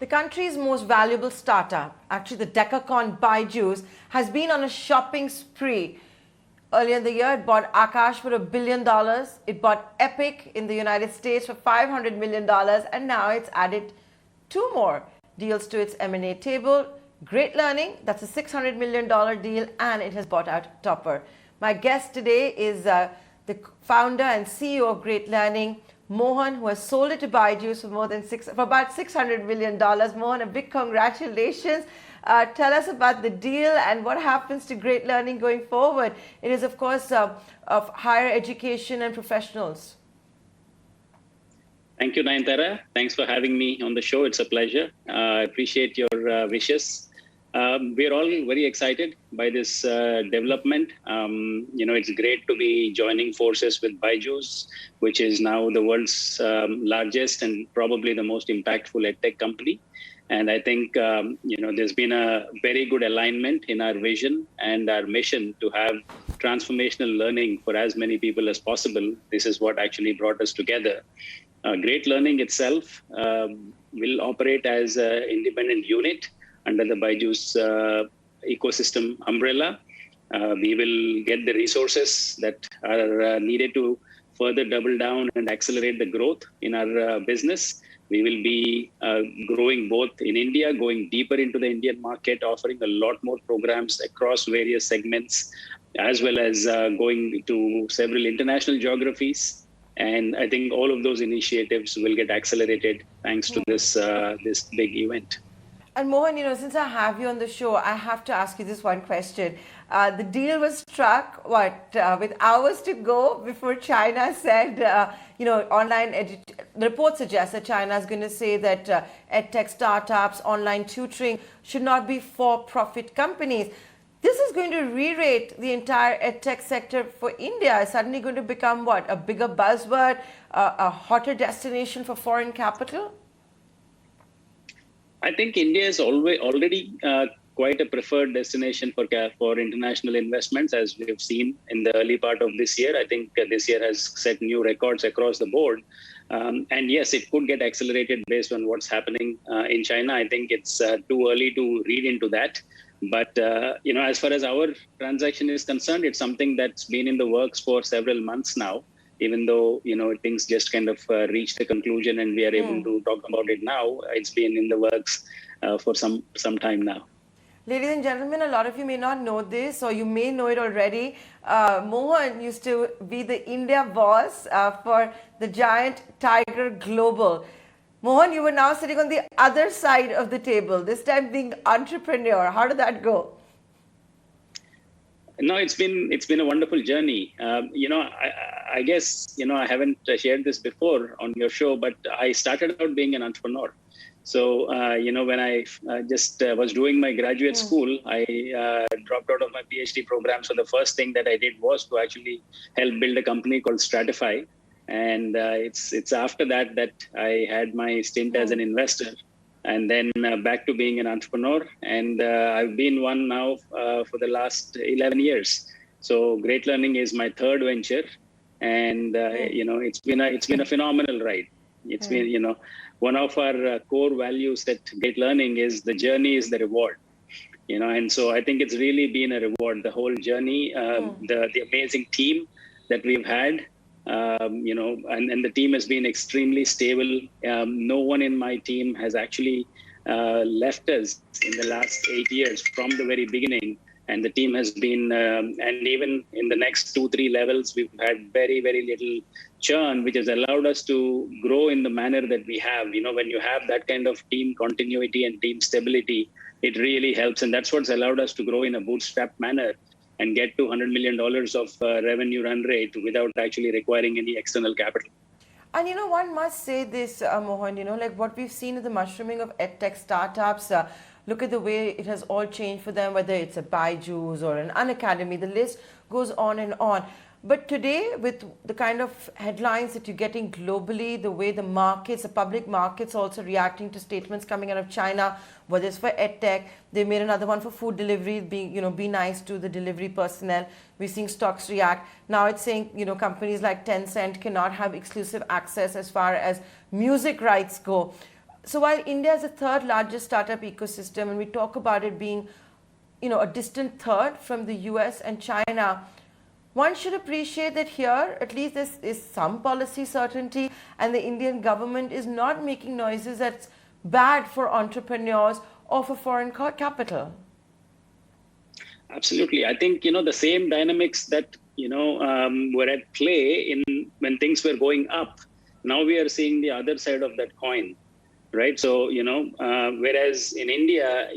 The country's most valuable startup, actually the decacorn Byju, has been on a shopping spree. Earlier in the year, it bought Aakash for $1 billion. It bought Edtech in the United States for $500 million. And now it's added two more deals to its M&A table. Great Learning, that's a $600 million deal, and it has bought out Toppr. My guest today is the founder and CEO of Great Learning, Mohan, who has sold it to Byju for about $600 million. Mohan, a big congratulations. Tell us about the deal and what happens to Great Learning going forward. It is, of course, of higher education and professionals. Thank you, Nayantara. Thanks for having me on the show. It's a pleasure. I appreciate your wishes. We're all very excited by this development. It's great to be joining forces with Byju, which is now the world's largest and probably the most impactful edtech company. And I think, there's been a very good alignment in our vision and our mission to have transformational learning for as many people as possible. This is what actually brought us together. Great Learning itself will operate as an independent unit under the Byju's ecosystem umbrella. We will get the resources that are needed to further double down and accelerate the growth in our business. We will be growing both in India, going deeper into the Indian market, offering a lot more programs across various segments, as well as going to several international geographies. And I think all of those initiatives will get accelerated thanks to this big event. And Mohan, since I have you on the show, I have to ask you this one question. The deal was struck, with hours to go before China said, the report suggests that China is going to say that edtech startups, online tutoring should not be for-profit companies. This is going to re-rate the entire edtech sector for India. It's suddenly going to become a bigger buzzword, a hotter destination for foreign capital? I think India is already quite a preferred destination for international investments, as we have seen in the early part of this year. I think this year has set new records across the board. And yes, it could get accelerated based on what's happening in China. I think it's too early to read into that. But, as far as our transaction is concerned, it's something that's been in the works for several months now. Even though, things just kind of reached a conclusion and we are able to talk about it now, it's been in the works for some time now. Ladies and gentlemen, a lot of you may not know this, or you may know it already. Mohan used to be the India boss for the giant Tiger Global. Mohan, you were now sitting on the other side of the table, this time being entrepreneur. How did that go? No, it's been a wonderful journey. I guess, I haven't shared this before on your show, but I started out being an entrepreneur. So, when I just was doing my graduate school, I dropped out of my PhD program. So the first thing that I did was to actually help build a company called Stratify. And it's after that I had my stint as an investor. And then back to being an entrepreneur. And I've been one now for the last 11 years. So Great Learning is my third venture. And, it's been a phenomenal ride. It's been, one of our core values at Great Learning is the journey is the reward. And so I think it's really been a reward, the whole journey, the amazing team that we've had. And the team has been extremely stable. No one in my team has actually left us in the last 8 years from the very beginning. And the team has been, and even in the next 2-3 levels, we've had very, very little churn, which has allowed us to grow in the manner that we have. When you have that kind of team continuity and team stability, it really helps. And that's what's allowed us to grow in a bootstrap manner and get to $100 million of revenue run rate without actually requiring any external capital. And one must say this, Mohan, like what we've seen is the mushrooming of edtech startups. Look at the way it has all changed for them, whether it's a Byju or an Unacademy, the list goes on and on. But today, with the kind of headlines that you're getting globally, the way the markets, the public markets also reacting to statements coming out of China, whether it's for EdTech, they made another one for food delivery, be nice to the delivery personnel. We're seeing stocks react. Now it's saying, companies like Tencent cannot have exclusive access as far as music rights go. So while India is the third largest startup ecosystem, and we talk about it being, a distant third from the US and China, one should appreciate that here, at least there is some policy certainty, and the Indian government is not making noises that's bad for entrepreneurs or for foreign capital. Absolutely. I think, the same dynamics that, were at play when things were going up. Now we are seeing the other side of that coin, right? So, whereas in India,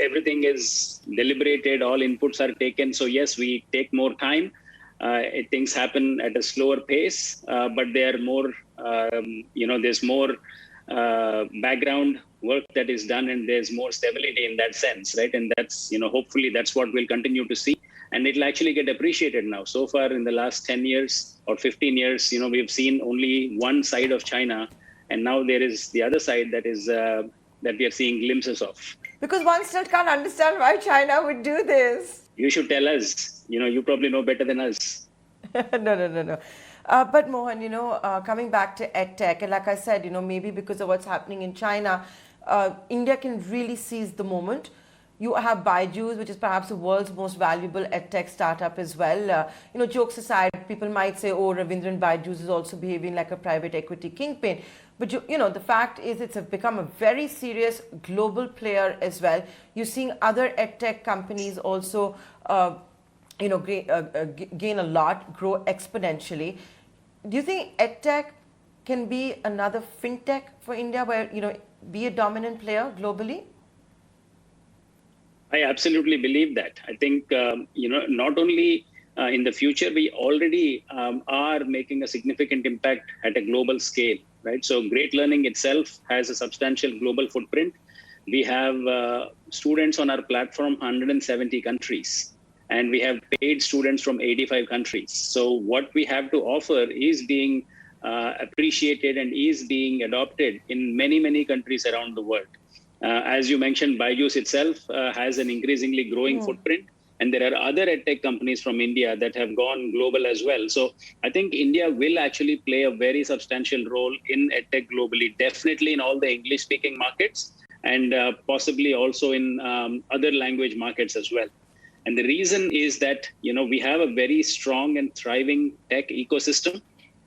everything is deliberated, all inputs are taken. So yes, we take more time. Things happen at a slower pace, but they are more, there's more background work that is done, and there's more stability in that sense, right? And that's, hopefully that's what we'll continue to see, and it'll actually get appreciated now. So far in the last 10 years or 15 years, we've seen only one side of China, and now there is the other side that is that we are seeing glimpses of. Because one still can't understand why China would do this. You should tell us. You probably know better than us. No. But Mohan, coming back to Edtech, and like I said, maybe because of what's happening in China, India can really seize the moment. You have Byju, which is perhaps the world's most valuable Edtech startup as well. Jokes aside, people might say, oh, Ravindran Byju is also behaving like a private equity kingpin. But, the fact is it's become a very serious global player as well. You're seeing other Edtech companies also, gain a lot, grow exponentially. Do you think Edtech can be another fintech for India where, be a dominant player globally? I absolutely believe that. I think, not only in the future, we already are making a significant impact at a global scale, right? So Great Learning itself has a substantial global footprint. We have students on our platform, 170 countries, and we have paid students from 85 countries. So what we have to offer is being appreciated and is being adopted in many, many countries around the world. As you mentioned, Byju itself has an increasingly growing footprint, and there are other edtech companies from India that have gone global as well. So I think India will actually play a very substantial role in edtech globally, definitely in all the English-speaking markets, and possibly also in other language markets as well. And the reason is that, we have a very strong and thriving tech ecosystem,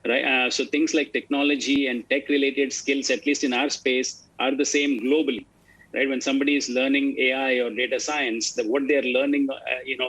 right? So things like technology and tech-related skills, at least in our space, are the same globally. Right, when somebody is learning AI or data science, what they are learning,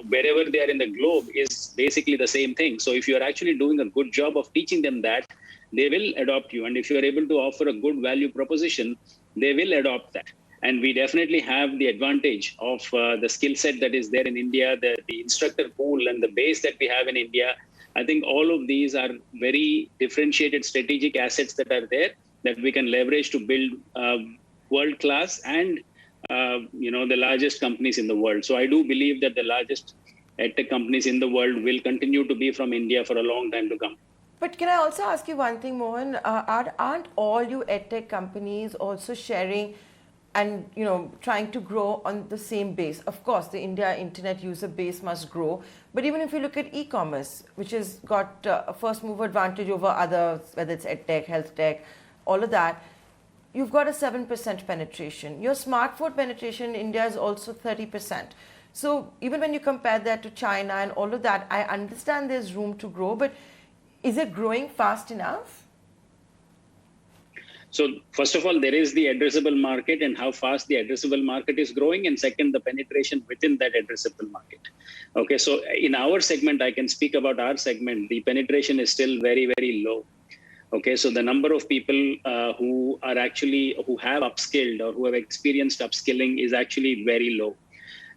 wherever they are in the globe is basically the same thing. So if you are actually doing a good job of teaching them that, they will adopt you. And if you are able to offer a good value proposition, they will adopt that. And we definitely have the advantage of the skill set that is there in India, the instructor pool and the base that we have in India. I think all of these are very differentiated strategic assets that are there that we can leverage to build world-class and, the largest companies in the world. So I do believe that the largest edtech companies in the world will continue to be from India for a long time to come. But can I also ask you one thing, Mohan? Aren't all you edtech companies also sharing and, trying to grow on the same base? Of course, the India internet user base must grow. But even if you look at e-commerce, which has got a first mover advantage over others, whether it's edtech, health tech, all of that, you've got a 7% penetration. Your smartphone penetration in India is also 30%. So even when you compare that to China and all of that, I understand there's room to grow, but is it growing fast enough? So first of all, there is the addressable market and how fast the addressable market is growing. And second, the penetration within that addressable market. Okay, so in our segment, I can speak about our segment. The penetration is still very, very low. Okay, so the number of people who have upskilled or who have experienced upskilling is actually very low,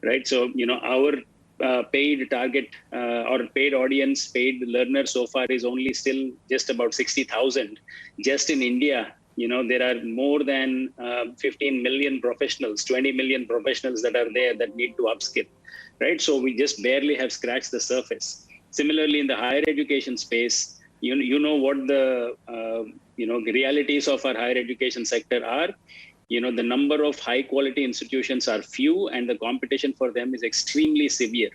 right? So, our paid target or paid audience, paid learner so far is only still just about 60,000. Just in India, there are more than 15 million professionals, 20 million professionals that are there that need to upskill, right? So we just barely have scratched the surface. Similarly, in the higher education space, what the realities of our higher education sector are. The number of high quality institutions are few and the competition for them is extremely severe,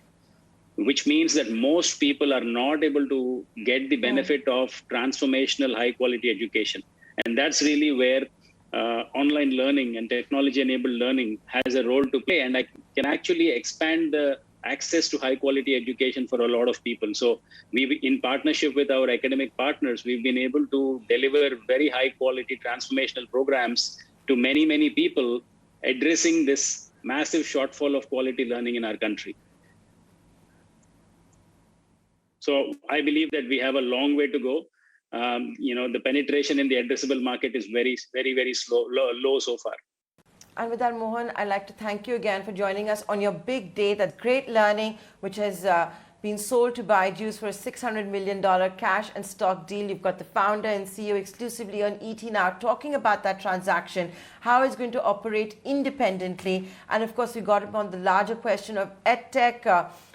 which means that most people are not able to get the benefit of transformational high quality education. And that's really where online learning and technology-enabled learning has a role to play, and I can actually expand the access to high-quality education for a lot of people. So we, in partnership with our academic partners, we've been able to deliver very high-quality transformational programs to many, many people, addressing this massive shortfall of quality learning in our country. So I believe that we have a long way to go. The penetration in the addressable market is very, very slow, low so far. And with that, Mohan, I'd like to thank you again for joining us on your big day, that great learning, which has been sold to Byju for a $600 million cash and stock deal. You've got the founder and CEO exclusively on ET now talking about that transaction, how it's going to operate independently. And of course, we got upon the larger question of Edtech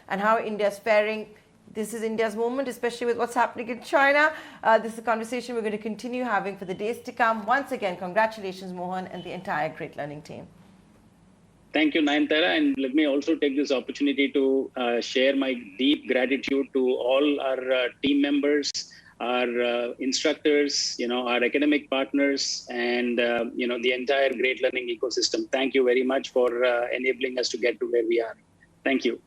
and how India's faring. This is India's moment, especially with what's happening in China. This is a conversation we're going to continue having for the days to come. Once again, congratulations, Mohan, and the entire Great Learning team. Thank you, Nayantara. And let me also take this opportunity to share my deep gratitude to all our team members, our instructors, our academic partners, and the entire Great Learning ecosystem. Thank you very much for enabling us to get to where we are. Thank you.